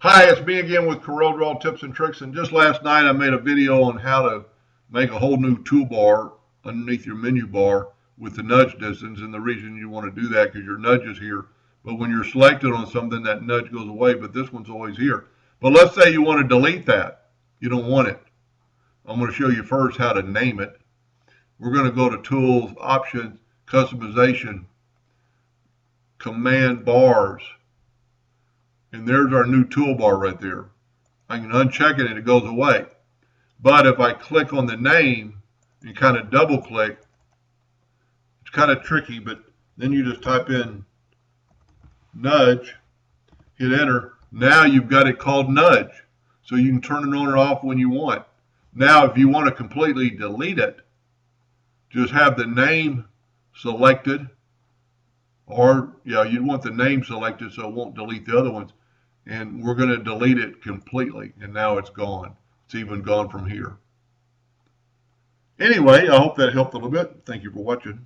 Hi, it's me again with Corel Draw Tips and Tricks. And just last night I made a video on how to make a whole new toolbar underneath your menu bar with the nudge distance. And the reason you want to do that because your nudge is here. But when you're selected on something, that nudge goes away, but this one's always here. But let's say you want to delete that. You don't want it. I'm going to show you first how to name it. We're going to go to Tools, Options, Customization, Command Bars. And there's our new toolbar right there. I can uncheck it and it goes away. But if I click on the name and kind of double click, it's kind of tricky, but then you just type in nudge, hit enter. Now you've got it called nudge. So you can turn it on or off when you want. Now if you want to completely delete it, just have the name selected, or you'd want the name selected so it won't delete the other ones. And we're going to delete it completely, and now it's gone. It's even gone from here. Anyway, I hope that helped a little bit. Thank you for watching.